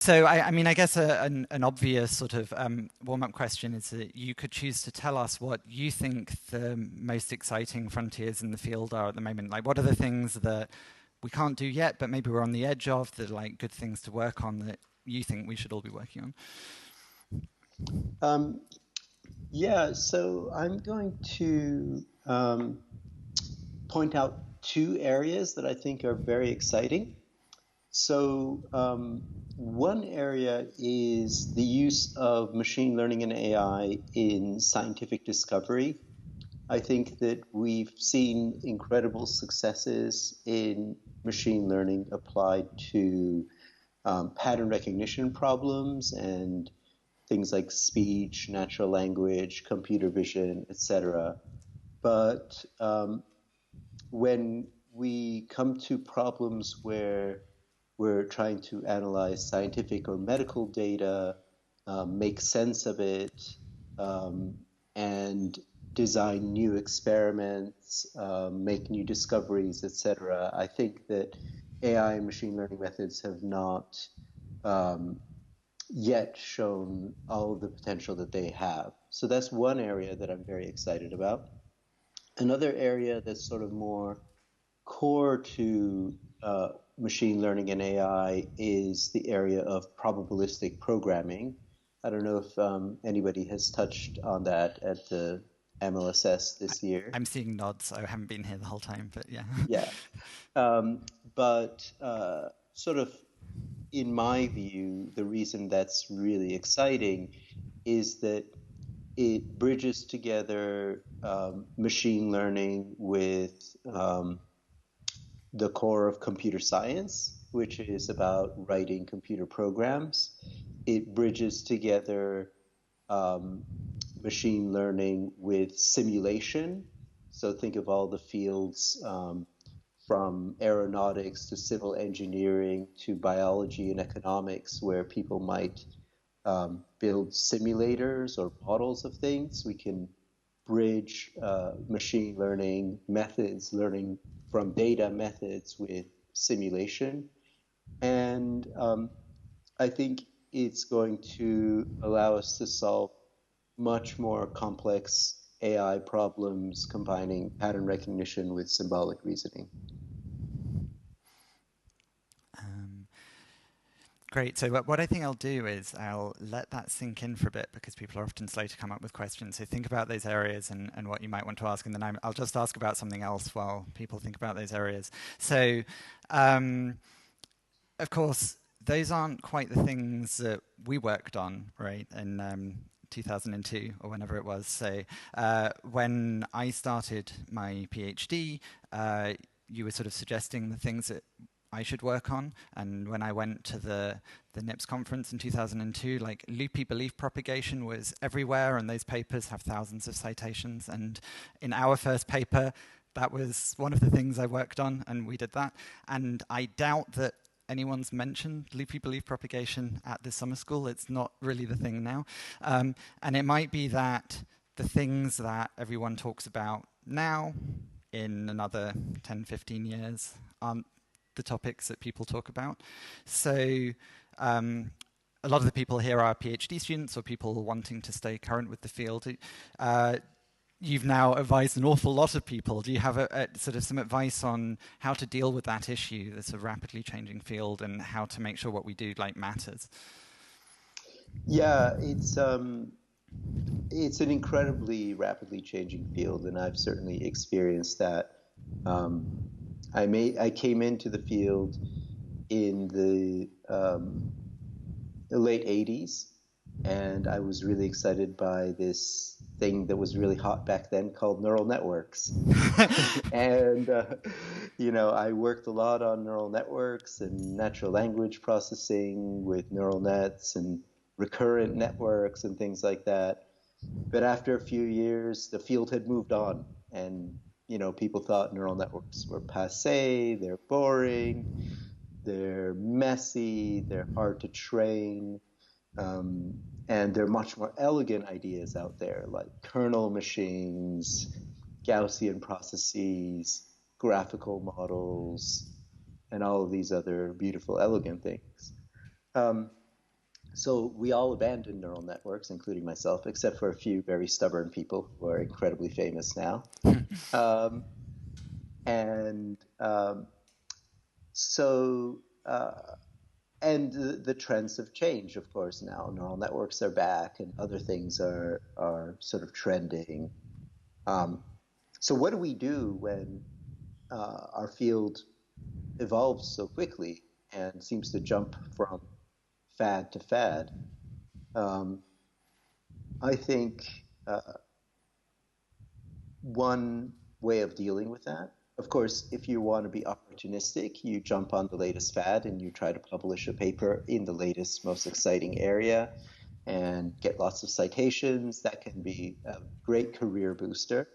So, I mean, I guess an obvious sort of warm-up question is that you could choose to tell us what you think the most exciting frontiers in the field are at the moment. Like, what are the things that we can't do yet, but maybe we're on the edge of, that are like good things to work on that you think we should all be working on? Um, yeah, so I'm going to point out two areas that I think are very exciting. So, one area is the use of machine learning and AI in scientific discovery. I think that we've seen incredible successes in machine learning applied to pattern recognition problems and things like speech, natural language, computer vision, etc. But when we come to problems where we're trying to analyze scientific or medical data, make sense of it, um, and design new experiments, make new discoveries, etc. I think that AI and machine learning methods have not um, yet shown all of the potential that they have. So that's one area that I'm very excited about. Another area that's sort of more core to machine learning and AI is the area of probabilistic programming. I don't know if anybody has touched on that at the MLSS I, this year. I'm seeing nods. I haven't been here the whole time, but yeah. Yeah. But sort of in my view, the reason that's really exciting is that it bridges together machine learning with the core of computer science, which is about writing computer programs. It bridges together um, machine learning with simulation. So think of all the fields from aeronautics to civil engineering to biology and economics, where people might build simulators or models of things. We can bridge machine learning methods, learning from data methods with simulation. And I think it's going to allow us to solve much more complex AI problems combining pattern recognition with symbolic reasoning. Um, Great. So what I think I'll do is I'll let that sink in for a bit because people are often slow to come up with questions. So think about those areas and what you might want to ask, and then I'll just ask about something else while people think about those areas. So, um, of course, those aren't quite the things that we worked on, right, in 2002 or whenever it was. So when I started my PhD, you were sort of suggesting the things that I should work on. And when I went to the NIPS conference in 2002, like loopy belief propagation was everywhere, and those papers have thousands of citations. And in our first paper, that was one of the things I worked on, and we did that. And I doubt that anyone's mentioned loopy belief propagation at the summer school. It's not really the thing now. And it might be that the things that everyone talks about now in another 10, 15 years aren't the topics that people talk about. So a lot of the people here are PhD students or people wanting to stay current with the field. You've now advised an awful lot of people. Do you have a sort of some advice on how to deal with that issue, this rapidly changing field, and how to make sure what we do like matters? Yeah, it's an incredibly rapidly changing field, and I've certainly experienced that. Um, I came into the field in the late 80s, and I was really excited by this thing that was really hot back then called neural networks. And I worked a lot on neural networks and natural language processing with neural nets and recurrent networks and things like that. But after a few years, the field had moved on, and people thought neural networks were passé, they're boring, they're messy, they're hard to train, um, and there are much more elegant ideas out there, like kernel machines, Gaussian processes, graphical models, and all of these other beautiful, elegant things. Um, So we all abandoned neural networks, including myself, except for a few very stubborn people who are incredibly famous now. Um, and so, and the trends have changed, of course, now. Neural networks are back and other things are sort of trending. Um, so what do we do when our field evolves so quickly and seems to jump from fad to fad? Um, I think one way of dealing with that, of course, if you want to be opportunistic, you jump on the latest fad and you try to publish a paper in the latest, most exciting area and get lots of citations. That can be a great career booster.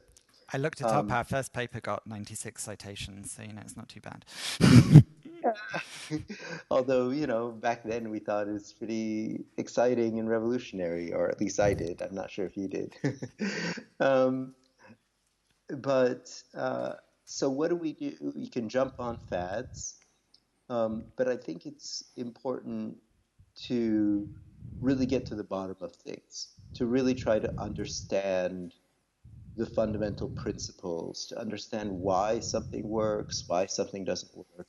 I looked it up. Our first paper got 96 citations, so it's not too bad. Although, back then we thought it was pretty exciting and revolutionary, or at least I did. I'm not sure if you did. um, but so what do we do? You can jump on fads, but I think it's important to really get to the bottom of things, to really try to understand the fundamental principles, to understand why something works, why something doesn't work.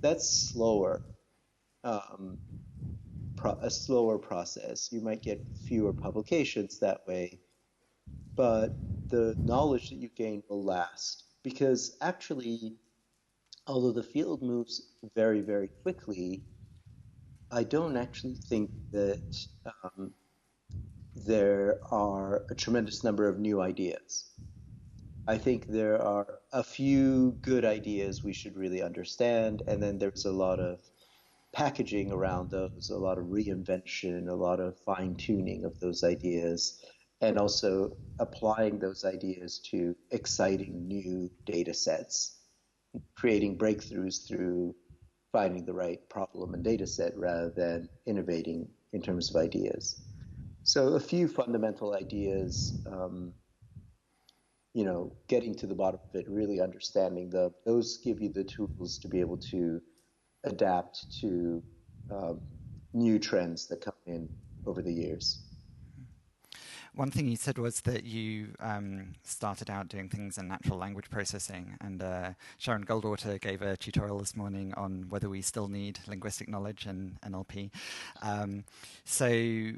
That's slower, a slower process. You might get fewer publications that way, but the knowledge that you gain will last. Because actually, although the field moves very, very quickly, I don't actually think that there are a tremendous number of new ideas. I think there are a few good ideas we should really understand, and then there's a lot of packaging around those, a lot of reinvention, a lot of fine-tuning of those ideas, and also applying those ideas to exciting new data sets, creating breakthroughs through finding the right problem and data set rather than innovating in terms of ideas. So a few fundamental ideas, getting to the bottom of it, really understanding those give you the tools to be able to adapt to new trends that come in over the years. One thing you said was that you started out doing things in natural language processing, and Sharon Goldwater gave a tutorial this morning on whether we still need linguistic knowledge in NLP. So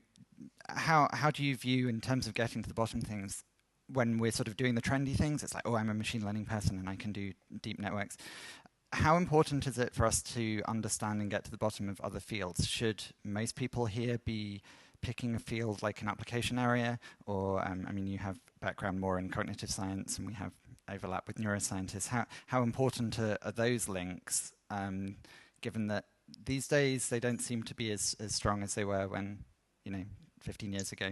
how do you view, in terms of getting to the bottom of things, when we're sort of doing the trendy things, it's like, oh, I'm a machine learning person and I can do deep networks. How important is it for us to understand and get to the bottom of other fields? Should most people here be picking a field like an application area? Or, you have background more in cognitive science and we have overlap with neuroscientists. How important are those links, given that these days they don't seem to be as strong as they were when, 15 years ago?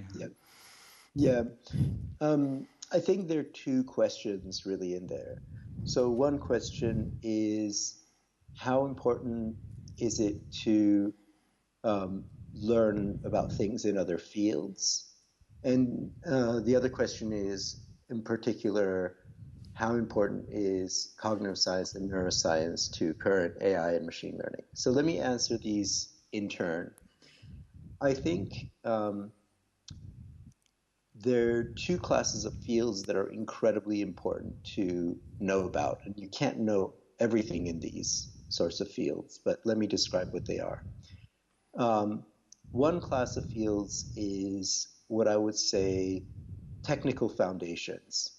Yeah. I think there are two questions really in there. So one question is, how important is it to learn about things in other fields? And the other question is, in particular, how important is cognitive science and neuroscience to current AI and machine learning? So let me answer these in turn. I think there are two classes of fields that are incredibly important to know about, and you can't know everything in these sorts of fields, but let me describe what they are. One class of fields is what I would say technical foundations.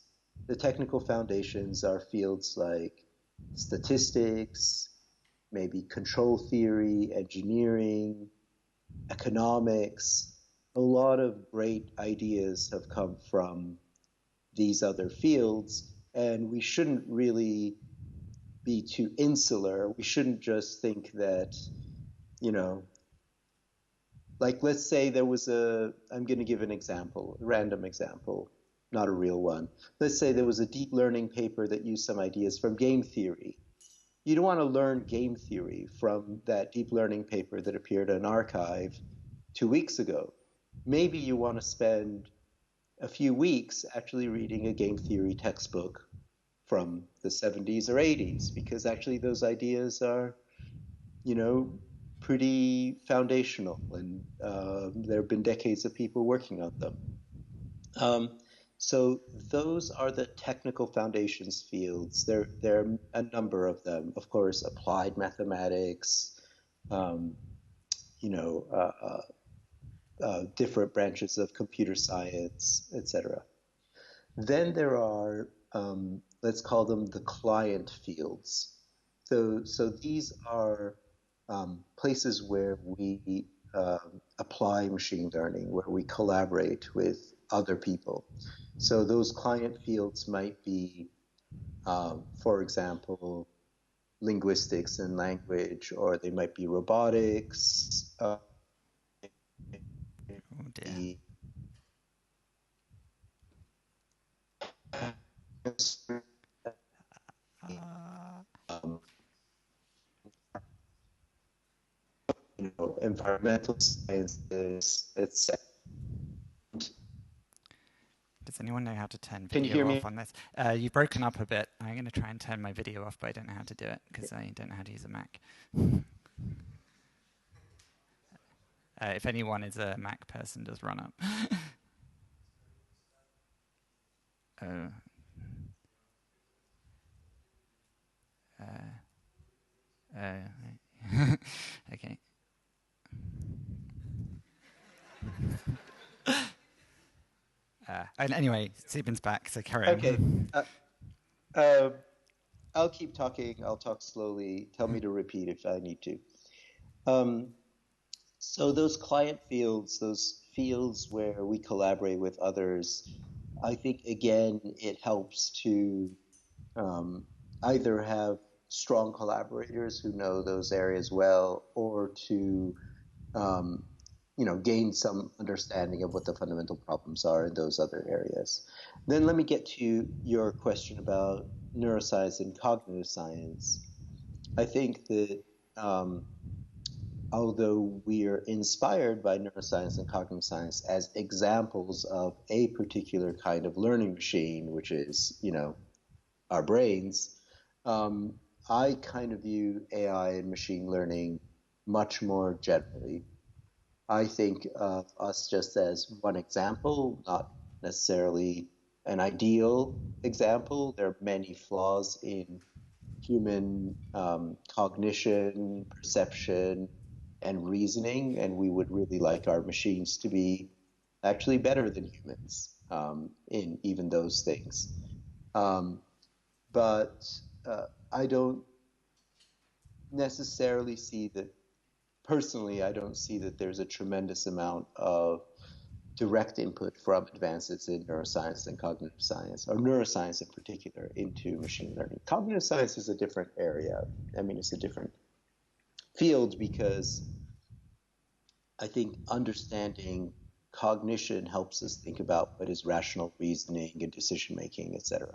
The technical foundations are fields like statistics, maybe control theory, engineering, economics. A lot of great ideas have come from these other fields, and we shouldn't really be too insular. We shouldn't just think that, like let's say there was I'm going to give an example, a random example, not a real one. Let's say there was a deep learning paper that used some ideas from game theory. You don't want to learn game theory from that deep learning paper that appeared in arXiv 2 weeks ago. Maybe you want to spend a few weeks actually reading a game theory textbook from the 70s or 80s, because actually those ideas are, pretty foundational, and there have been decades of people working on them. So those are the technical foundations fields. There are a number of them. Of course, applied mathematics, you know, different branches of computer science, etc. Then there are, let's call them the client fields. So these are places where we apply machine learning, where we collaborate with other people. So those client fields might be, for example, linguistics and language, or they might be robotics. Oh dear. You know, environmental sciences, etc. Does anyone know how to turn Can you hear video me? off on this? You've broken up a bit. I'm going to try and turn my video off, but I don't know how to do it because I don't know how to use a Mac. If anyone is a Mac person, just run up. Oh. Okay. And anyway, Zoubin's back, so carry on. Okay. I'll keep talking. I'll talk slowly. Tell me to repeat if I need to. So those client fields, those fields where we collaborate with others, I think, again, it helps to either have strong collaborators who know those areas well, or to gain some understanding of what the fundamental problems are in those other areas. Then let me get to your question about neuroscience and cognitive science. I think that although we are inspired by neuroscience and cognitive science as examples of a particular kind of learning machine, which is, our brains, I kind of view AI and machine learning much more generally. I think of us just as one example, not necessarily an ideal example. There are many flaws in human cognition, perception, and reasoning, and we would really like our machines to be actually better than humans in even those things. But I don't necessarily see that. Personally, I don't see that there's a tremendous amount of direct input from advances in neuroscience and cognitive science, or neuroscience in particular, into machine learning. Cognitive science is a different area. I mean, it's a different field because I think understanding cognition helps us think about what is rational reasoning and decision making, etc.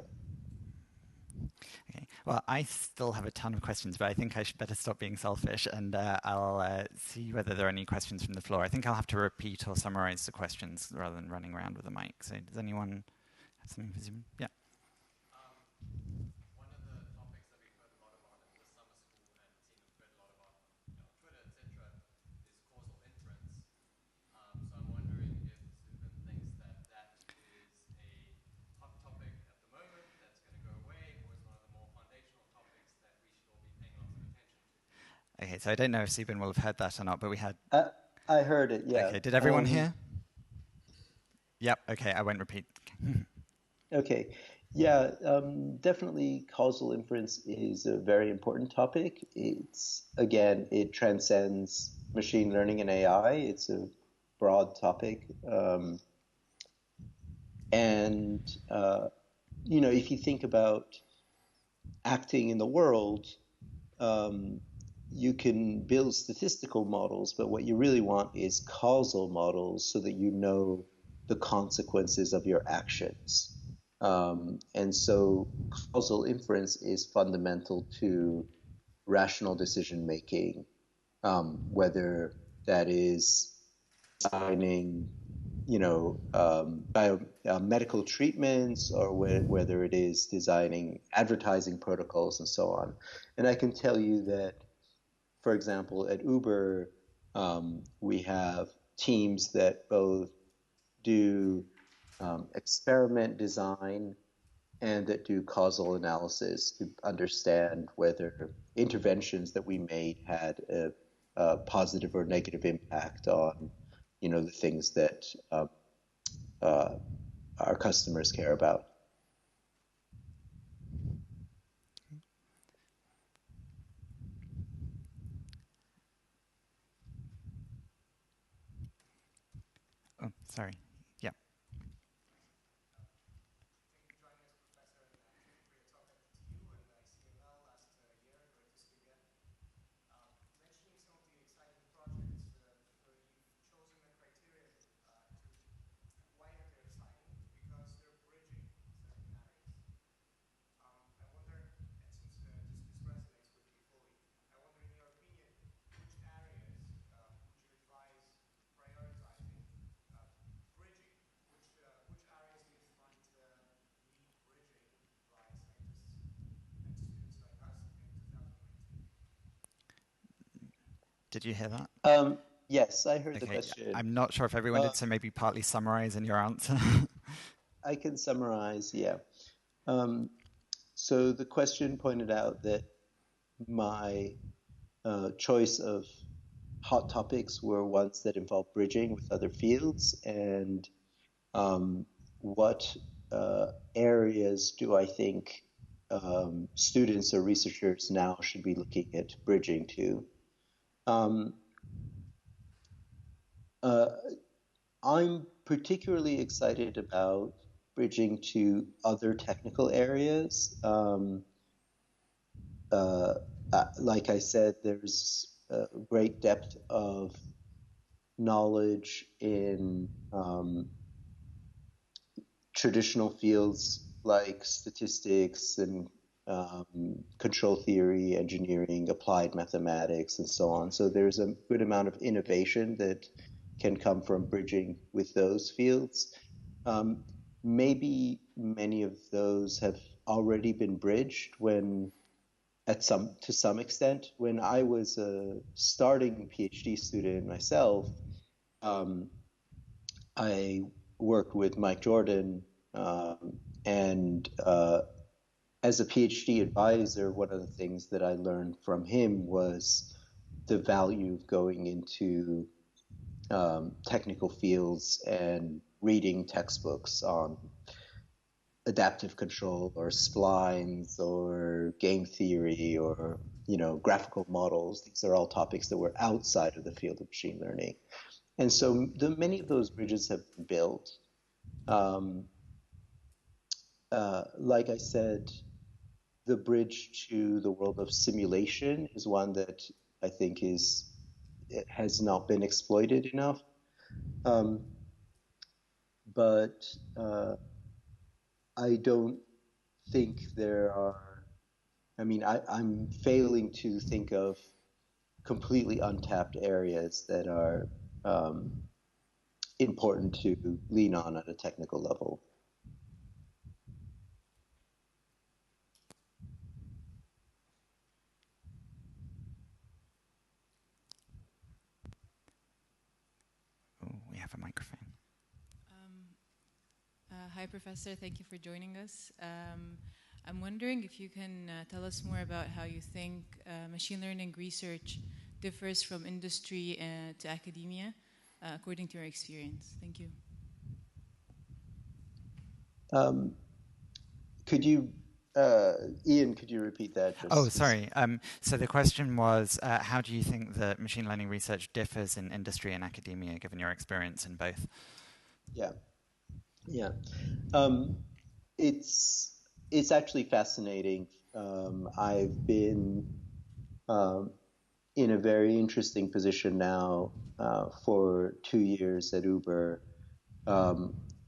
Okay. Well, I still have a ton of questions, but I think I should better stop being selfish, and I'll see whether there are any questions from the floor. I think I'll have to repeat or summarize the questions rather than running around with a mic. So does anyone have something for Zoubin? Yeah. One of the topics that we've heard a lot about in the summer school and seen spread a lot about on Twitter, etc., is causal inference. So I'm wondering if Zoubin thinks that that is a hot topic at the moment that's going to go away, or is one of the more foundational topics that we should all be paying lots of attention to. Okay, so I don't know if Zoubin will have heard that or not, but we had... I heard it, yeah. Okay, did everyone hear? Yep, okay, I won't repeat. Okay, yeah, definitely causal inference is a very important topic. It's, again, it transcends machine learning and AI. It's a broad topic. If you think about acting in the world, you can build statistical models, but what you really want is causal models so that you know the consequences of your actions. And so causal inference is fundamental to rational decision making, whether that is designing, medical treatments, or whether it is designing advertising protocols and so on. And I can tell you that for example, at Uber, we have teams that both do experiment design and that do causal analysis to understand whether interventions that we made had a positive or negative impact on, the things that uh, our customers care about. Oh, sorry. Yeah. Thank you for joining us, Professor, and thank you for your talk at the TU and ICML last year. Great to see you again. Mentioning some of the exciting projects, you've chosen a criterion to why are they exciting? Because they're bridging certain areas. I wonder, and since this resonates with me fully, I wonder, in your opinion, which areas would you advise prioritizing bridging? Which areas do you find need bridging by scientists and students like us in 2019? Did you hear that? Yes, I heard the Okay. question. I'm not sure if everyone did, so maybe partly summarize in your answer. I can summarize, yeah. So the question pointed out that my choice of hot topics were ones that involve bridging with other fields, and what areas do I think students or researchers now should be looking at bridging to? I'm particularly excited about bridging to other technical areas. Like I said, there's a great depth of knowledge in traditional fields like statistics and control theory, engineering, applied mathematics, and so on. So there's a good amount of innovation that can come from bridging with those fields. Maybe many of those have already been bridged to some extent. When I was a starting PhD student myself, I worked with Mike Jordan, and as a PhD advisor, one of the things that I learned from him was the value of going into technical fields and reading textbooks on adaptive control or splines or game theory or graphical models. These are all topics that were outside of the field of machine learning. And so many of those bridges have been built. Like I said, the bridge to the world of simulation is one that I think has not been exploited enough. But I don't think there are, I'm failing to think of completely untapped areas that are important to lean on at a technical level. Oh, we have a microphone. Hi, Professor. Thank you for joining us. I'm wondering if you can tell us more about how you think machine learning research differs from industry to academia, according to your experience. Thank you. Ian, could you repeat that? Sorry. So the question was, how do you think that machine learning research differs in industry and academia, given your experience in both? Yeah. It's actually fascinating. I've been in a very interesting position now for 2 years at Uber,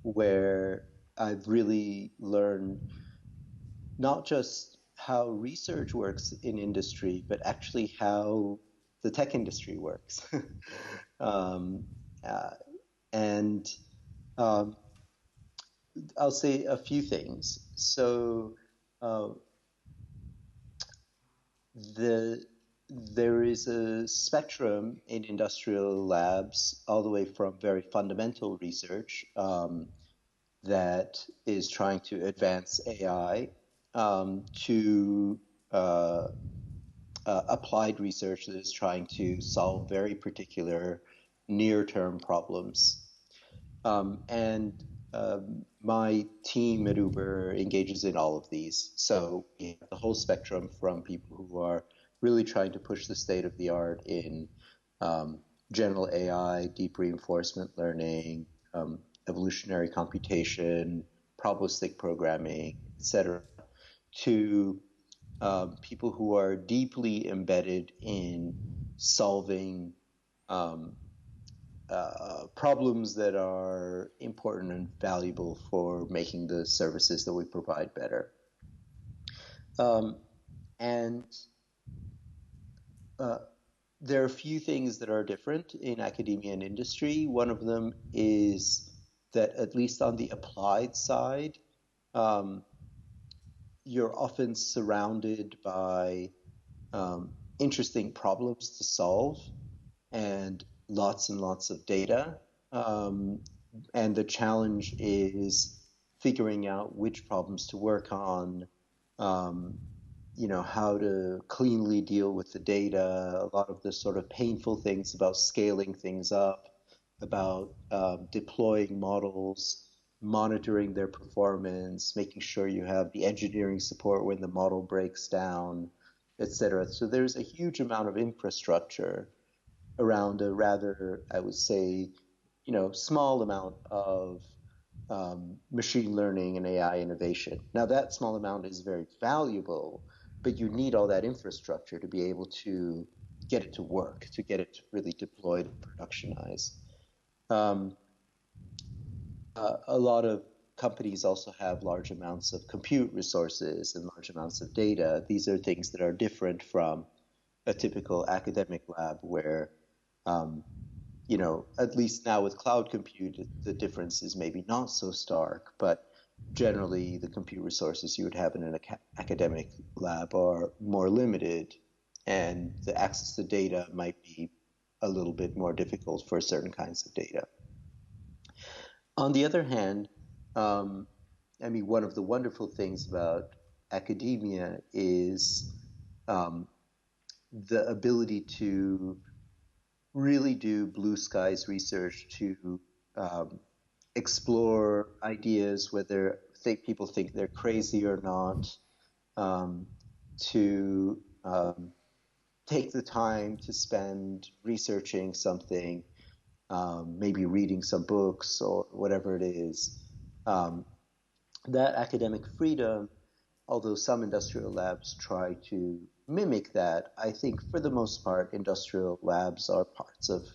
where I've really learned not just how research works in industry, but actually how the tech industry works. And I'll say a few things. So the there is a spectrum in industrial labs, all the way from very fundamental research that is trying to advance AI to applied research that is trying to solve very particular near-term problems. And my team at Uber engages in all of these. So we have the whole spectrum from people who are really trying to push the state of the art in general AI, deep reinforcement learning, evolutionary computation, probabilistic programming, etc., to people who are deeply embedded in solving problems that are important and valuable for making the services that we provide better. And there are a few things that are different in academia and industry. One of them is that, at least on the applied side, you're often surrounded by interesting problems to solve and lots of data. And the challenge is figuring out which problems to work on, how to cleanly deal with the data, a lot of the sort of painful things about scaling things up, about deploying models, monitoring their performance, making sure you have the engineering support when the model breaks down, etc. So there's a huge amount of infrastructure around a rather, I would say, small amount of machine learning and AI innovation. Now, that small amount is very valuable, but you need all that infrastructure to be able to get it to work, to get it really deployed and productionized. A lot of companies also have large amounts of compute resources and large amounts of data. These are things that are different from a typical academic lab where, at least now with cloud compute, the difference is maybe not so stark, but generally the compute resources you would have in an academic lab are more limited, and the access to data might be a little bit more difficult for certain kinds of data. On the other hand, one of the wonderful things about academia is the ability to really do blue skies research, to explore ideas, whether people think they're crazy or not, to take the time to spend researching something, maybe reading some books or whatever it is. That academic freedom, although some industrial labs try to mimic that, I think for the most part, industrial labs are parts of,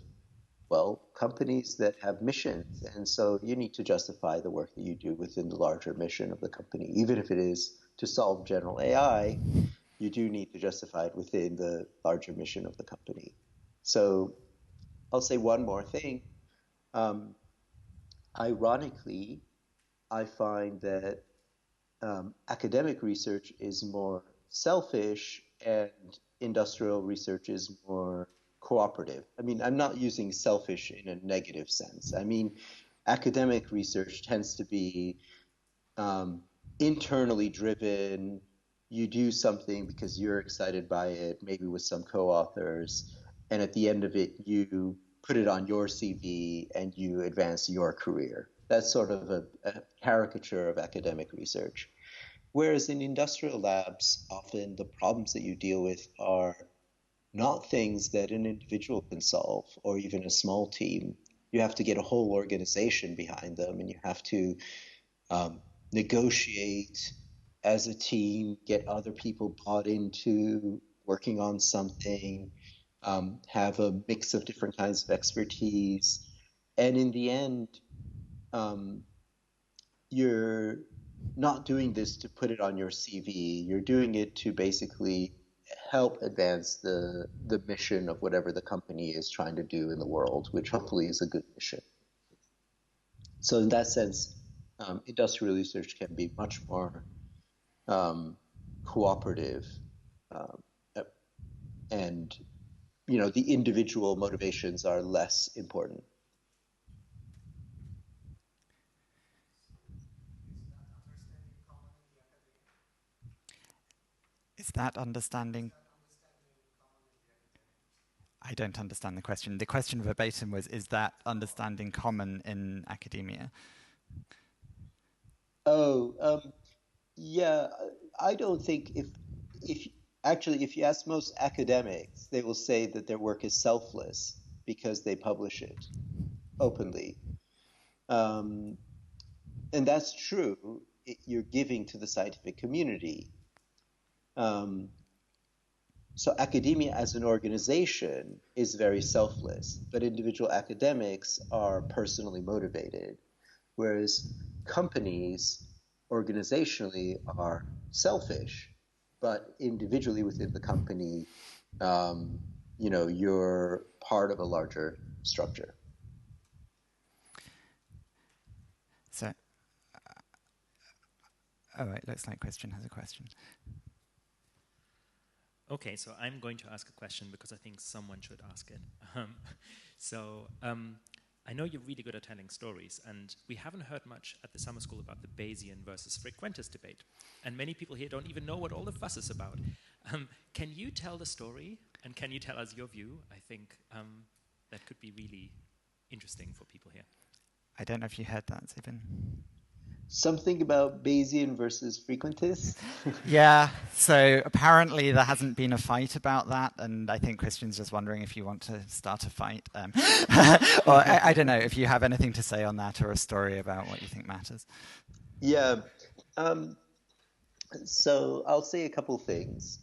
companies that have missions. And so you need to justify the work that you do within the larger mission of the company. Even if it is to solve general AI, you do need to justify it within the larger mission of the company. So I'll say one more thing. Ironically, I find that academic research is more selfish and industrial research is more cooperative. I'm not using selfish in a negative sense. Academic research tends to be internally driven. You do something because you're excited by it, maybe with some co-authors, and at the end of it, you put it on your CV and you advance your career. That's sort of a caricature of academic research. Whereas in industrial labs, often the problems that you deal with are not things that an individual can solve, or even a small team. You have to get a whole organization behind them, and you have to negotiate as a team, get other people bought into working on something, have a mix of different kinds of expertise. And in the end, you're not doing this to put it on your CV. You're doing it to basically help advance the mission of whatever the company is trying to do in the world, which hopefully is a good mission. So in that sense, industrial research can be much more cooperative. and the individual motivations are less important. Is that understanding? I don't understand the question. The question verbatim was, is that understanding common in academia? Oh, yeah. I don't think if actually if you ask most academics, they will say that their work is selfless because they publish it openly. Um, and that's true. You're giving to the scientific community. Um, so academia as an organization is very selfless, but individual academics are personally motivated, whereas companies organizationally are selfish, but individually within the company, you're part of a larger structure. So, oh, it looks like Christian has a question. Okay, so I'm going to ask a question because I think someone should ask it. I know you're really good at telling stories, and we haven't heard much at the summer school about the Bayesian versus frequentist debate. And many people here don't even know what all the fuss is about. Can you tell the story, and can you tell us your view? I think that could be really interesting for people here. I don't know if you heard that, Zoubin. Something about Bayesian versus frequentist? Yeah, so apparently there hasn't been a fight about that, and I think Christian's just wondering if you want to start a fight. Or I don't know, if you have anything to say on that or a story about what you think matters. Yeah. So I'll say a couple things.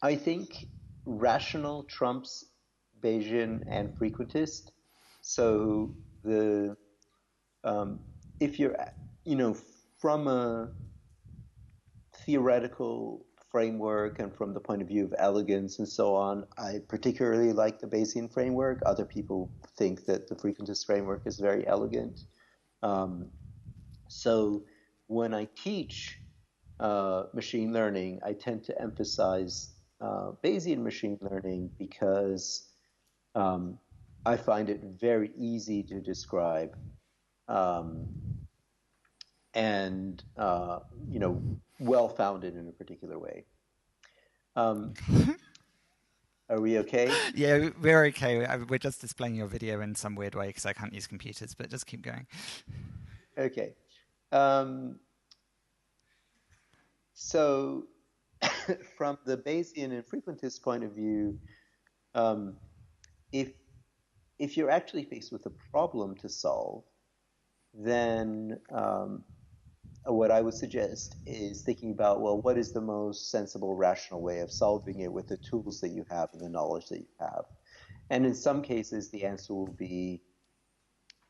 I think rational trumps Bayesian and frequentist. So if you're, from a theoretical framework and from the point of view of elegance and so on, I particularly like the Bayesian framework. Other people think that the frequentist framework is very elegant. So when I teach machine learning, I tend to emphasize Bayesian machine learning because I find it very easy to describe and well-founded in a particular way. Are we okay? Yeah, we're okay. We're just displaying your video in some weird way because I can't use computers, but just keep going. Okay. So from the Bayesian and frequentist point of view, if you're actually faced with a problem to solve, then what I would suggest is thinking about, well, what is the most sensible, rational way of solving it with the tools that you have and the knowledge that you have? And in some cases, the answer will be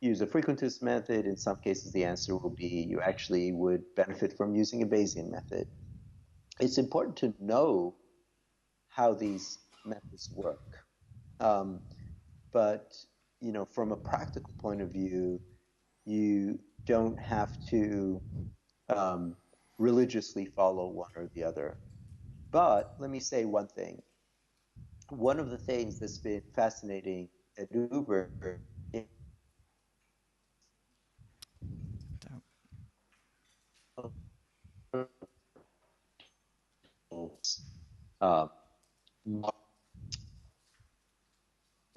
use a frequentist method. In some cases, the answer will be you actually would benefit from using a Bayesian method. It's important to know how these methods work. But from a practical point of view, you don't have to religiously follow one or the other. But let me say one thing. One of the things that's been fascinating at Uber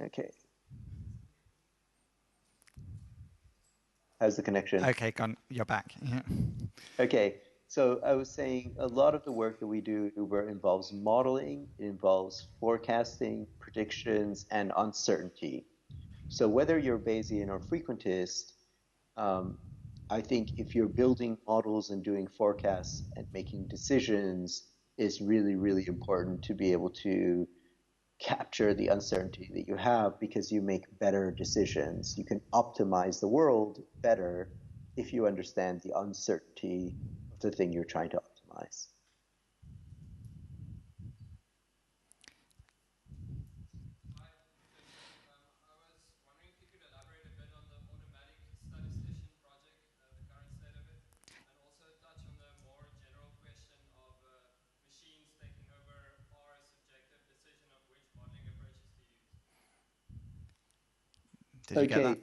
okay. How's the connection? Okay, gone. You're back. Yeah. Okay, so I was saying a lot of the work that we do at Uber involves modeling, it involves forecasting, predictions, and uncertainty. So whether you're Bayesian or frequentist, I think if you're building models and doing forecasts and making decisions, it's really, really important to be able to capture the uncertainty that you have because you make better decisions. You can optimize the world better if you understand the uncertainty of the thing you're trying to optimize. Hi, Christian. I was wondering if you could elaborate a bit on the automatic statistician project, the current state of it, and also touch on the more general question of machines taking over Did you get that?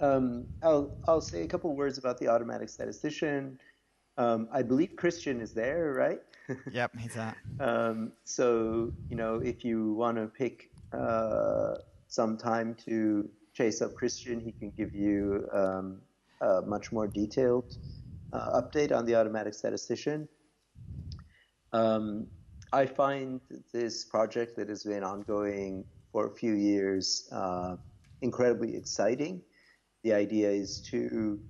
Okay. I'll say a couple words about the automatic statistician. I believe Christian is there, right? Yep, he's that. So, if you want to pick some time to chase up Christian, he can give you a much more detailed update on the automatic statistician. I find this project that has been ongoing for a few years incredibly exciting. The idea is to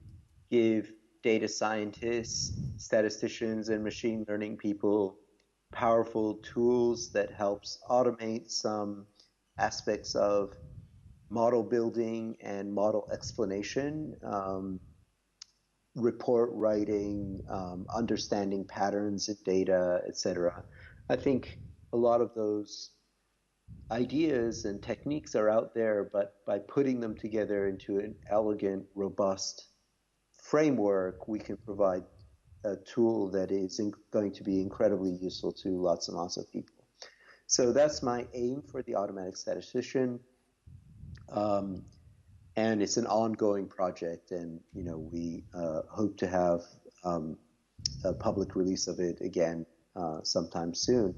give data scientists, statisticians, and machine learning people powerful tools that helps automate some aspects of model building and model explanation, report writing, understanding patterns in data, etc. I think a lot of those ideas and techniques are out there, but by putting them together into an elegant, robust framework, we can provide a tool that is going to be incredibly useful to lots and lots of people. So that's my aim for the automatic statistician. And it's an ongoing project, and we hope to have a public release of it again sometime soon.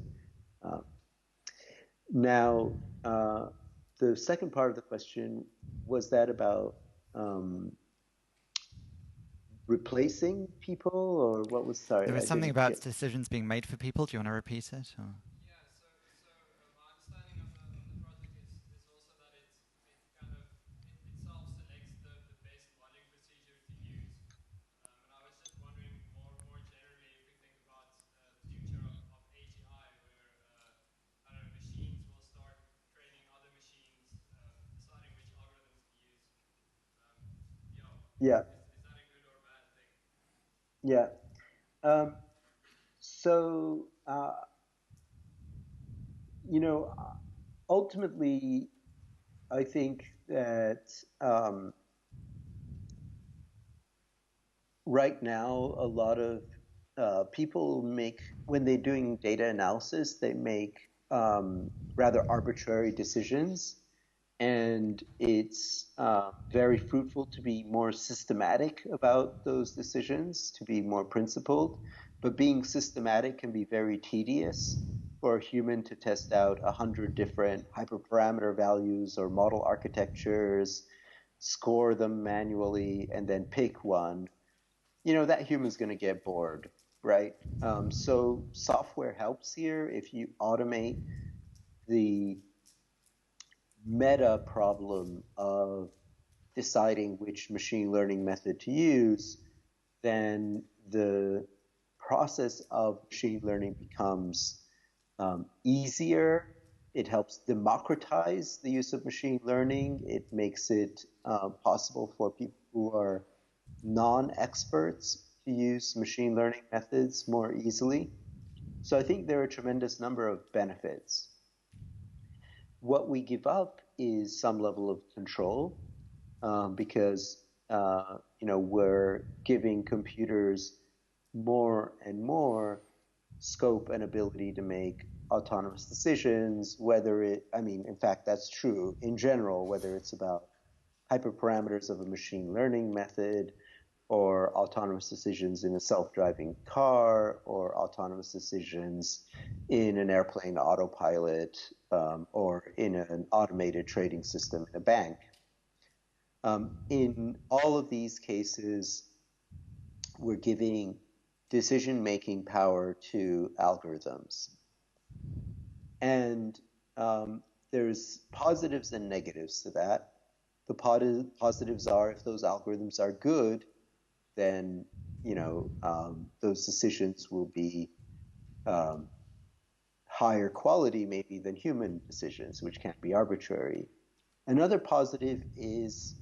Now, the second part of the question was that about replacing people, or what was? Sorry, There was I something didn't about get. decisions being made for people. Do you want to repeat it? Or? Yeah, so my understanding of the project is also that it kind of it self-selects the best modeling procedure to use. And I was just wondering more generally if we think about the future of AGI, where I don't know, machines will start training other machines, deciding which algorithms to use. Yeah, Is that a good or bad thing? yeah. So, ultimately, I think that right now, a lot of people when they're doing data analysis, they make rather arbitrary decisions. And it's very fruitful to be more systematic about those decisions, to be more principled. But being systematic can be very tedious for a human to test out 100 different hyperparameter values or model architectures, score them manually, and then pick one. That human's going to get bored, right? So software helps here. If you automate the meta problem of deciding which machine learning method to use, then the process of machine learning becomes easier. It helps democratize the use of machine learning. It makes it possible for people who are non-experts to use machine learning methods more easily. So I think there are a tremendous number of benefits. What we give up is some level of control because we're giving computers more and more scope and ability to make autonomous decisions, in fact, that's true in general, whether it's about hyperparameters of a machine learning method or autonomous decisions in a self-driving car or autonomous decisions in an airplane autopilot or in an automated trading system in a bank. In all of these cases, we're giving decision-making power to algorithms. And there's positives and negatives to that. The positives are if those algorithms are good, then those decisions will be higher quality maybe than human decisions, which can't be arbitrary. Another positive is,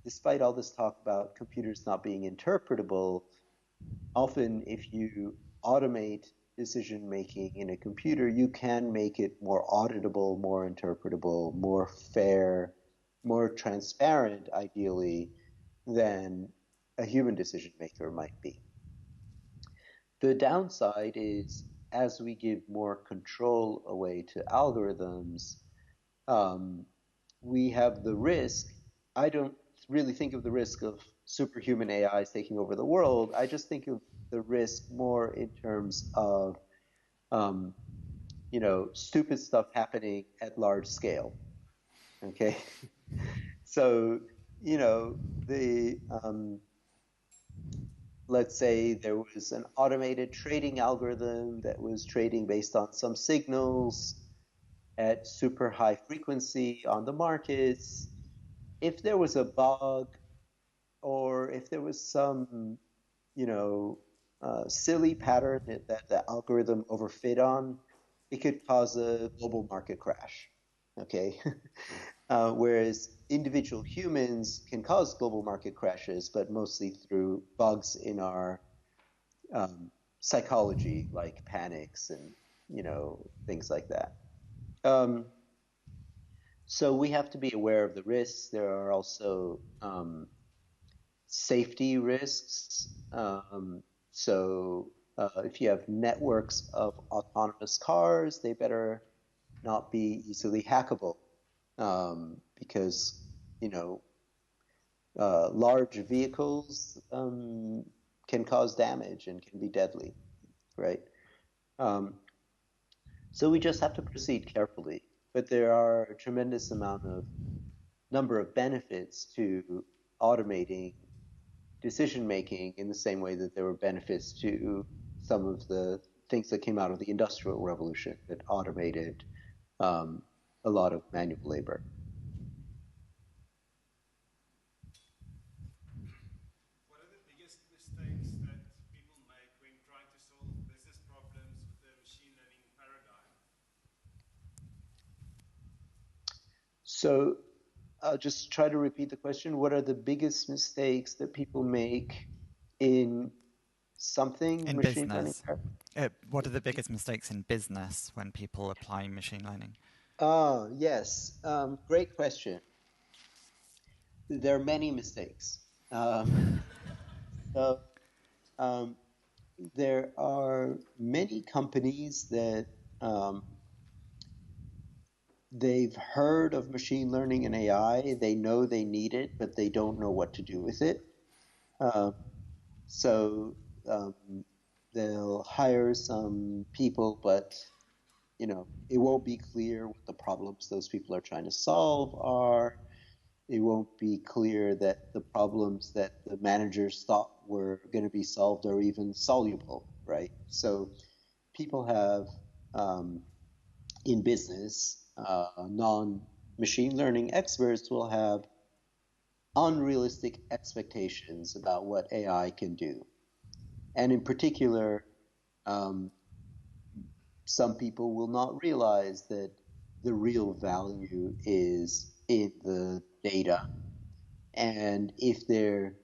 despite all this talk about computers not being interpretable, often if you automate decision making in a computer, you can make it more auditable, more interpretable, more fair, more transparent, ideally, than a human decision maker might be. The downside is, as we give more control away to algorithms, we have the risk I don't really think of the risk of superhuman AIs taking over the world. I just think of the risk more in terms of, stupid stuff happening at large scale. Okay, so let's say there was an automated trading algorithm that was trading based on some signals at super high frequency on the markets. If there was a bug, or if there was some, silly pattern that the algorithm overfit on, it could cause a global market crash. Okay, whereas individual humans can cause global market crashes, but mostly through bugs in our psychology, like panics and things like that. So we have to be aware of the risks. There are also safety risks. So if you have networks of autonomous cars, they better not be easily hackable, because large vehicles can cause damage and can be deadly, right? So we just have to proceed carefully. But there are a tremendous number of benefits to automating decision making, in the same way that there were benefits to some of the things that came out of the Industrial Revolution that automated a lot of manual labor. What are the biggest mistakes that people make when trying to solve business problems with the machine learning paradigm? So I'll just try to repeat the question. What are the biggest mistakes that people make in something In machine learning? business, what are the biggest mistakes in business when people apply machine learning? Yes. Great question. There are many mistakes. So there are many companies that they've heard of machine learning and AI. They know they need it, but they don't know what to do with it. So they'll hire some people, but it won't be clear what the problems those people are trying to solve are. It won't be clear that the problems that the managers thought were going to be solved are even soluble, right? So people have, in business, non-machine learning experts will have unrealistic expectations about what AI can do. And in particular, some people will not realize that the real value is in the data. And if their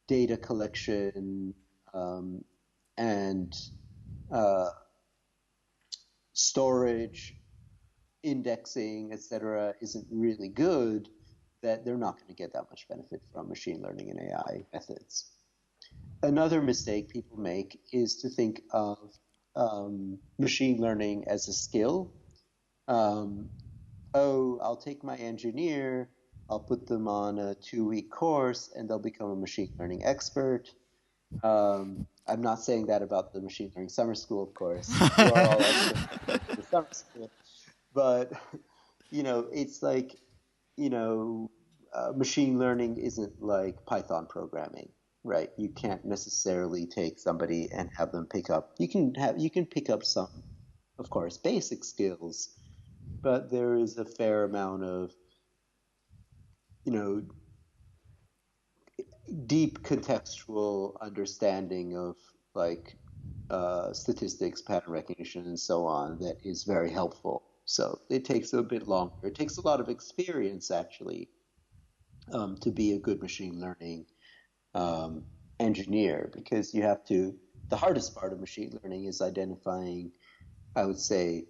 data collection and storage, indexing, etc., isn't really good, that they're not going to get that much benefit from machine learning and AI methods. Another mistake people make is to think of machine learning as a skill. I'll take my engineer, I'll put them on a 2-week course, and they'll become a machine learning expert. I'm not saying that about the machine learning summer school, of course. You are all experts in the summer school. But, it's like, machine learning isn't like Python programming, right? You can't necessarily take somebody and have them pick up. You can pick up some, of course, basic skills, but there is a fair amount of, deep contextual understanding of like statistics, pattern recognition, and so on that is very helpful. So it takes a bit longer. It takes a lot of experience, actually, to be a good machine learning engineer, because you have to. The hardest part of machine learning is identifying, I would say,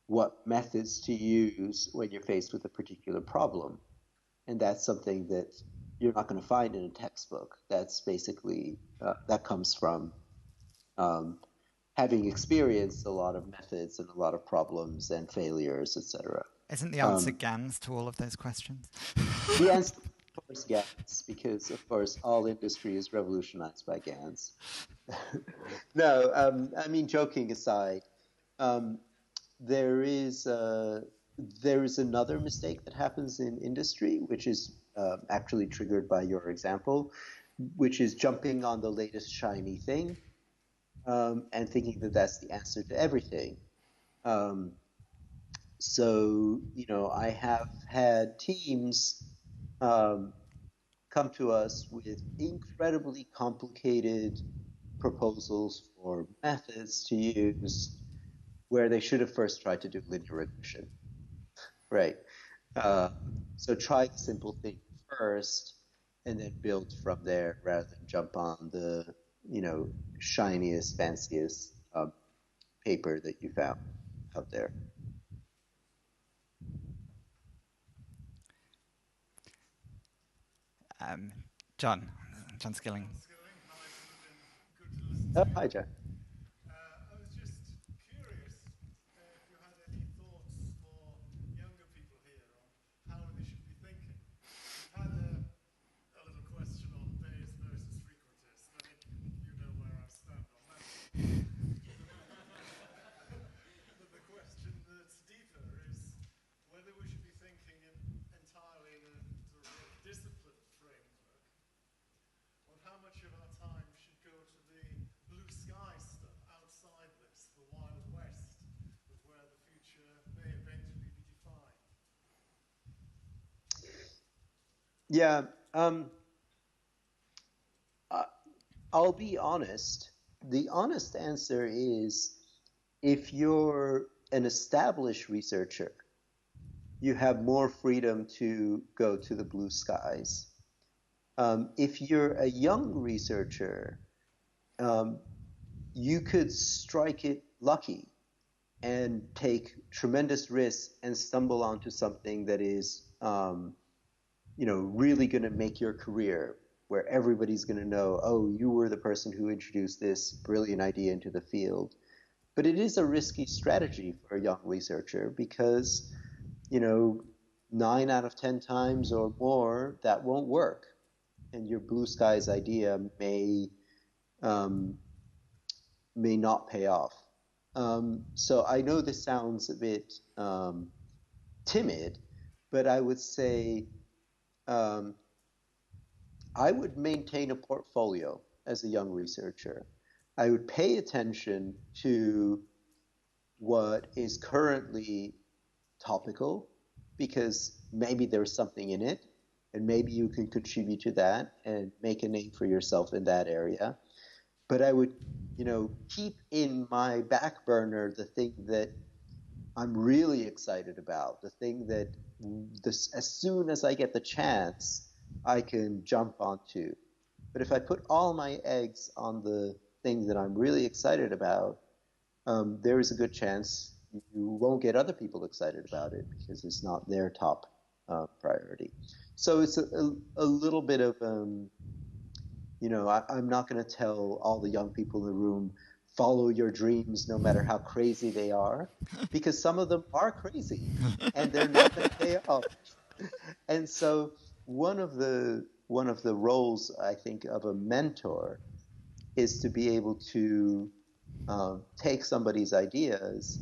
what methods to use when you're faced with a particular problem. And that's something that you're not going to find in a textbook. That's basically, that comes from having experienced a lot of methods and a lot of problems and failures, etc. Isn't the answer GANs to all of those questions? The answer is, of course, GANs, because, of course, all industry is revolutionized by GANs. No, I mean, joking aside, there is another mistake that happens in industry, which is actually triggered by your example, which is jumping on the latest shiny thing and thinking that that's the answer to everything. So, I have had teams come to us with incredibly complicated proposals for methods to use where they should have first tried to do linear regression, right? So try the simple thing first and then build from there rather than jump on the, shiniest, fanciest paper that you found out there. John Skilling. Oh, hi, Jack. I was just curious if you had any thoughts for younger people here on how they should be thinking. We've had a little question on Bayes versus frequentist. I think you know where I stand on that. But the question that's deeper is whether we should be thinking entirely in a sort of disciplined framework, or how much of our time should go to the blue sky stuff outside this, the Wild West of where the future may eventually be defined. Yeah, I'll be honest. The honest answer is if you're an established researcher, you have more freedom to go to the blue skies. If you're a young researcher, you could strike it lucky and take tremendous risks and stumble onto something that is, really going to make your career, where everybody's going to know, oh, you were the person who introduced this brilliant idea into the field. But it is a risky strategy for a young researcher because, 9 out of 10 times or more, that won't work. And your blue skies idea may not pay off. So I know this sounds a bit timid, but I would say I would maintain a portfolio as a young researcher. I would pay attention to what is currently topical because maybe there's something in it and maybe you can contribute to that and make a name for yourself in that area. But I would, keep in my back burner the thing that I'm really excited about, the thing that as soon as I get the chance, I can jump onto. But if I put all my eggs on the thing that I'm really excited about, there is a good chance you won't get other people excited about it because it's not their top priority. So it's a little bit of, I'm not going to tell all the young people in the room, follow your dreams no matter how crazy they are, because some of them are crazy and they're not going to pay off. And so one of the roles, I think, of a mentor is to be able to take somebody's ideas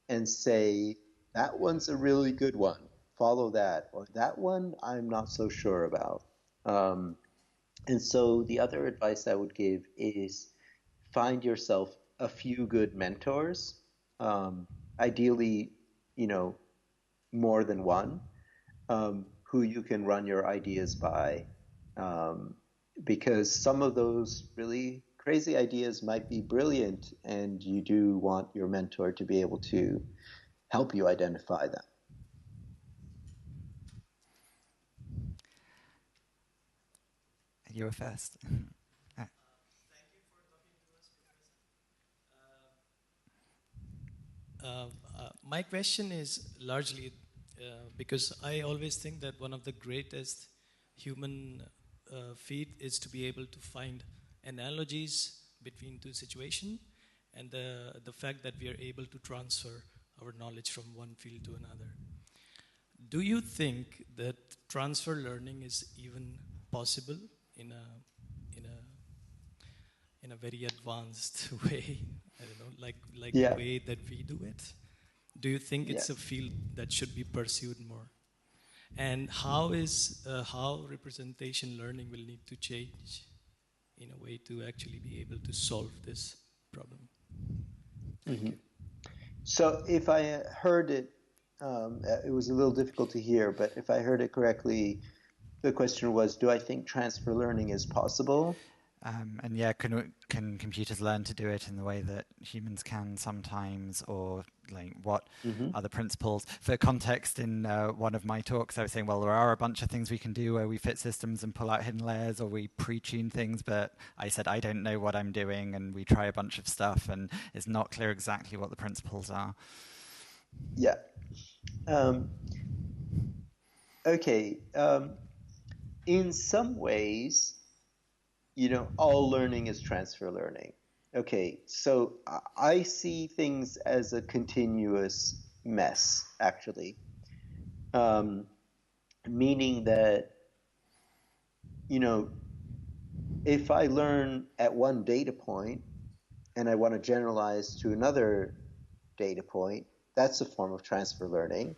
and say, that one's a really good one, follow that, or that one I'm not so sure about. And so the other advice I would give is find yourself a few good mentors, ideally, more than one, who you can run your ideas by, because some of those really crazy ideas might be brilliant, and you do want your mentor to be able to help you identify them. You were first. Thank you for talking to us, Professor. My question is largely because I always think that one of the greatest human feat is to be able to find analogies between two situations, and the fact that we are able to transfer our knowledge from one field to another. do you think that transfer learning is even possible in a very advanced way? I don't know, like Yeah. the way that we do it. Do you think it's Yeah. a field that should be pursued more? And how representation learning will need to change in a way to actually be able to solve this problem? Thank you. So if I heard it, it was a little difficult to hear, but if I heard it correctly, the question was, do I think transfer learning is possible? And yeah, can computers learn to do it in the way that humans can sometimes, or like what are the principles? For context, in one of my talks, I was saying, well, there are a bunch of things we can do where we fit systems and pull out hidden layers, or we pre-tune things, but I said, I don't know what I'm doing, and we try a bunch of stuff, and it's not clear exactly what the principles are. Yeah. Okay. In some ways, all learning is transfer learning. Okay, so I see things as a continuous mess, actually. Meaning that, if I learn at one data point and I want to generalize to another data point, that's a form of transfer learning.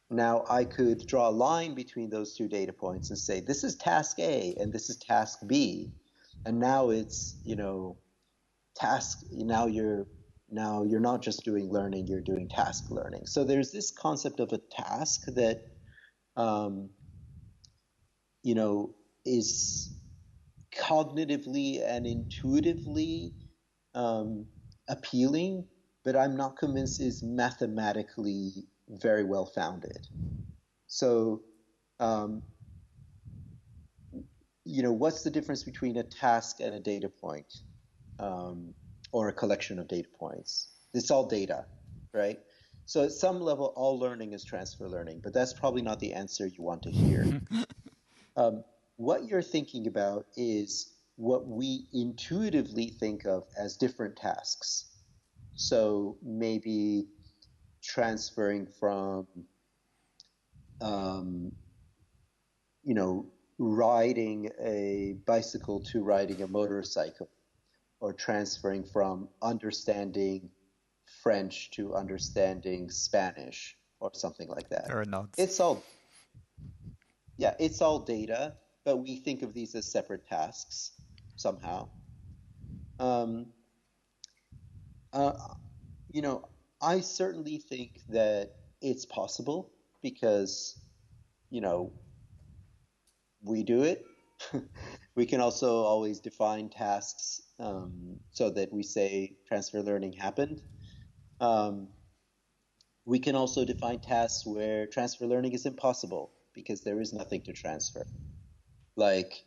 Now, I could draw a line between those two data points and say, this is task A and this is task B. And now it's, task, now you're not just doing learning, you're doing task learning. So there's this concept of a task that, is cognitively and intuitively appealing, but I'm not convinced is mathematically very well founded. So, what's the difference between a task and a data point, or a collection of data points? It's all data, right? So at some level, all learning is transfer learning, but that's probably not the answer you want to hear. What you're thinking about is what we intuitively think of as different tasks. So maybe transferring from, riding a bicycle to riding a motorcycle, or transferring from understanding French to understanding Spanish, or something like that. There are nods. It's all data, but we think of these as separate tasks somehow. I certainly think that it's possible because, we do it. We can also always define tasks so that we say transfer learning happened. We can also define tasks where transfer learning is impossible because there is nothing to transfer. Like,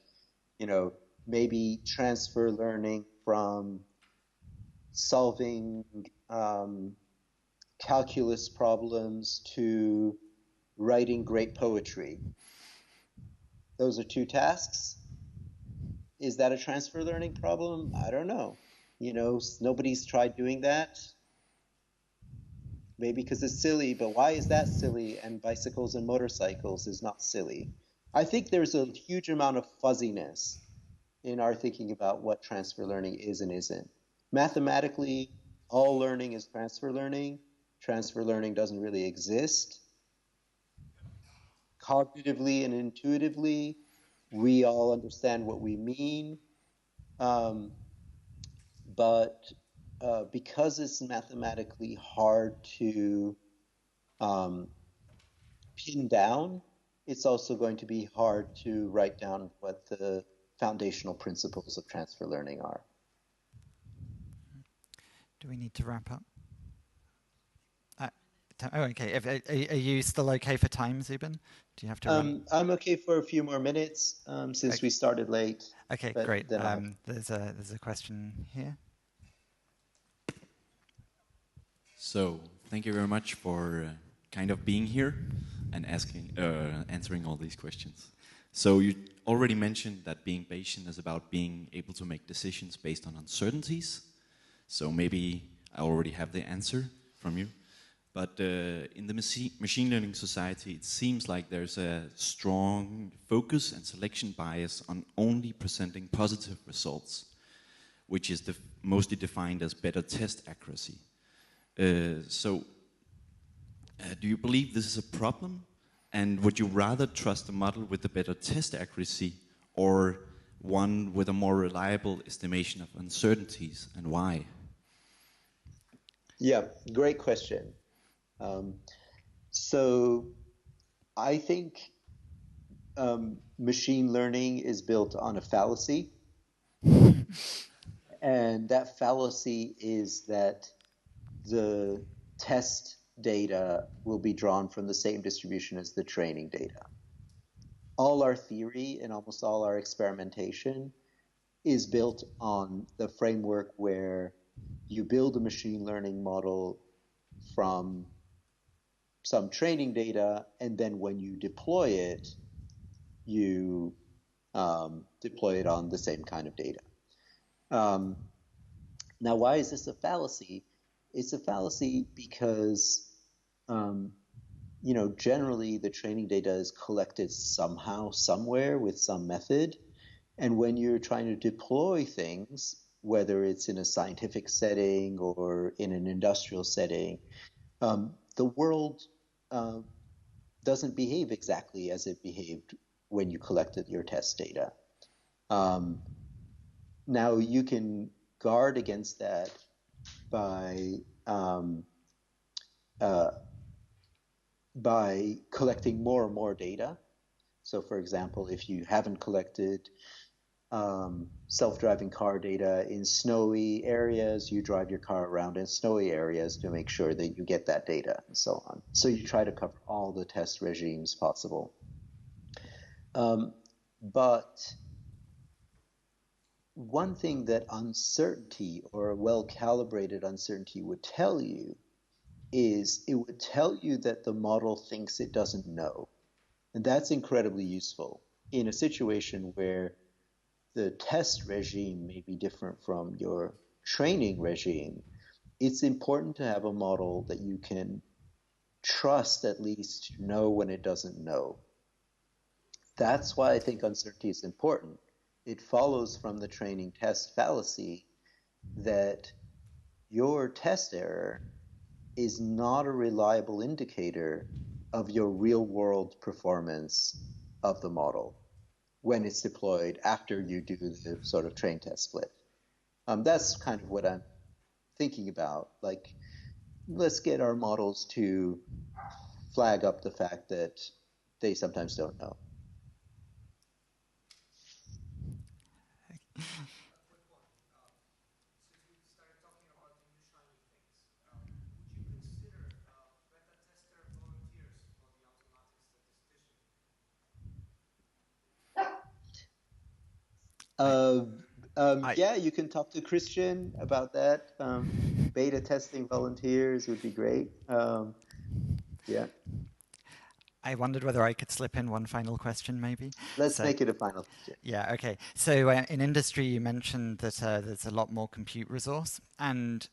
maybe transfer learning from solving calculus problems to writing great poetry. Those are two tasks. Is that a transfer learning problem? I don't know. Nobody's tried doing that. Maybe because it's silly, but why is that silly and bicycles and motorcycles is not silly? I think there's a huge amount of fuzziness in our thinking about what transfer learning is and isn't. Mathematically, all learning is transfer learning. Transfer learning doesn't really exist. Cognitively and intuitively, we all understand what we mean. But because it's mathematically hard to pin down, it's also going to be hard to write down what the foundational principles of transfer learning are. Do we need to wrap up? Okay. Are you still okay for time, Zoubin? Do you have to run? I'm okay for a few more minutes since we started late. Okay, great. There's a question here. So, thank you very much for kind of being here and answering all these questions. So, you already mentioned that being Bayesian is about being able to make decisions based on uncertainties. So maybe I already have the answer from you. But in the machine learning society, it seems like there's a strong focus and selection bias on only presenting positive results, which is mostly defined as better test accuracy. So, do you believe this is a problem? And would you rather trust a model with a better test accuracy or one with a more reliable estimation of uncertainties, and why? Yeah, great question. So I think machine learning is built on a fallacy. And that fallacy is that the test data will be drawn from the same distribution as the training data. All our theory and almost all our experimentation is built on the framework where you build a machine learning model from some training data, and then when you deploy it, you deploy it on the same kind of data. Now, why is this a fallacy? It's a fallacy because, generally the training data is collected somehow, somewhere with some method. And when you're trying to deploy things, whether it's in a scientific setting or in an industrial setting, the world doesn't behave exactly as it behaved when you collected your test data. Now, you can guard against that by collecting more and more data. So, for example, if you haven't collected self-driving car data in snowy areas, you drive your car around in snowy areas to make sure that you get that data and so on. So you try to cover all the test regimes possible. But one thing that uncertainty, or a well-calibrated uncertainty, would tell you is it would tell you that the model thinks it doesn't know. And that's incredibly useful in a situation where the test regime may be different from your training regime. It's important to have a model that you can trust at least to know when it doesn't know. That's why I think uncertainty is important. It follows from the training test fallacy that your test error is not a reliable indicator of your real-world performance of the model when it's deployed after you do the sort of train test split. That's kind of what I'm thinking about. Like, let's get our models to flag up the fact that they sometimes don't know. Yeah, you can talk to Christian about that. Beta testing volunteers would be great. Yeah. I wondered whether I could slip in one final question, maybe. Let's make it a final question. Yeah, okay. So in industry, you mentioned that there's a lot more compute resource. And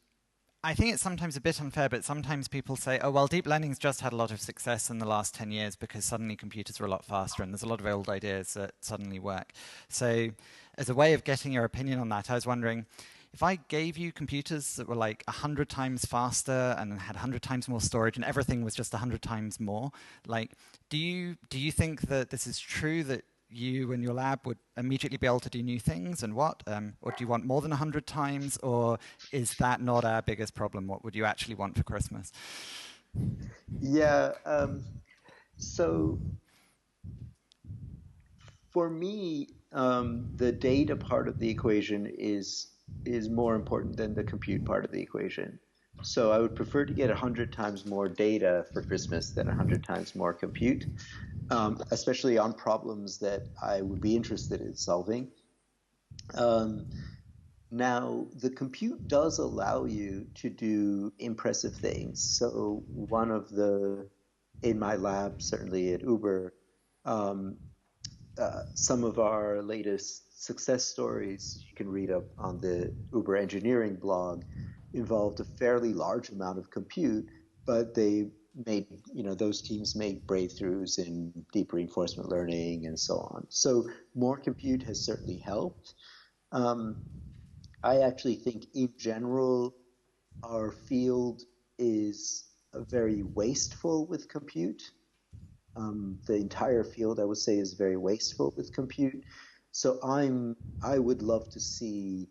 I think it's sometimes a bit unfair, but sometimes people say, oh, well, deep learning's just had a lot of success in the last 10 years because suddenly computers are a lot faster and there's a lot of old ideas that suddenly work. So as a way of getting your opinion on that, I was wondering, if I gave you computers that were like 100 times faster and had 100 times more storage and everything was just 100 times more, like, do you think that this is true, that you and your lab would immediately be able to do new things, and what? Or do you want more than 100 times, or is that not our biggest problem? What would you actually want for Christmas? Yeah, so for me, the data part of the equation is more important than the compute part of the equation. So I would prefer to get 100 times more data for Christmas than 100 times more compute, especially on problems that I would be interested in solving. Now, the compute does allow you to do impressive things. So in my lab, certainly at Uber, some of our latest success stories you can read up on the Uber engineering blog involved a fairly large amount of compute but they made, those teams made breakthroughs in deep reinforcement learning and so on. So more compute has certainly helped. I actually think in general, our field is very wasteful with compute. The entire field, I would say, is very wasteful with compute. So I would love to see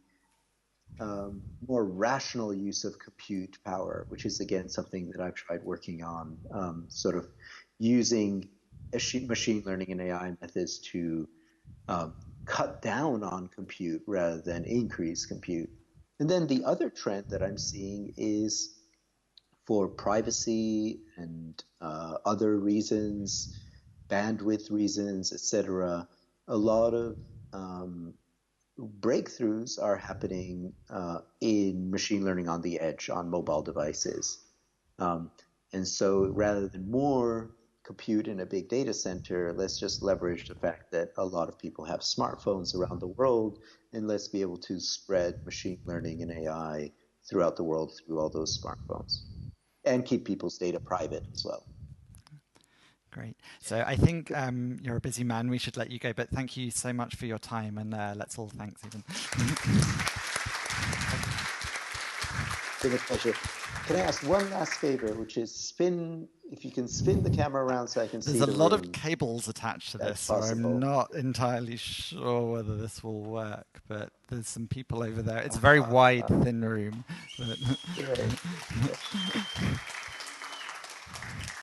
more rational use of compute power, which is again something that I've tried working on, sort of using machine learning and AI methods to cut down on compute rather than increase compute. And then the other trend that I'm seeing is for privacy and other reasons, bandwidth reasons, etc. A lot of breakthroughs are happening in machine learning on the edge on mobile devices. And so rather than more compute in a big data center, let's just leverage the fact that a lot of people have smartphones around the world, and let's be able to spread machine learning and AI throughout the world through all those smartphones, and keep people's data private as well. Great. So I think you're a busy man. We should let you go, but thank you so much for your time, and let's all thank Zoubin. It's been a pleasure. Can I ask one last favor, which is if you can spin the camera around so I can see the room. There's a lot of cables attached to this, so possible. I'm not entirely sure whether this will work, but there's some people over there. It's a very wide, thin room. But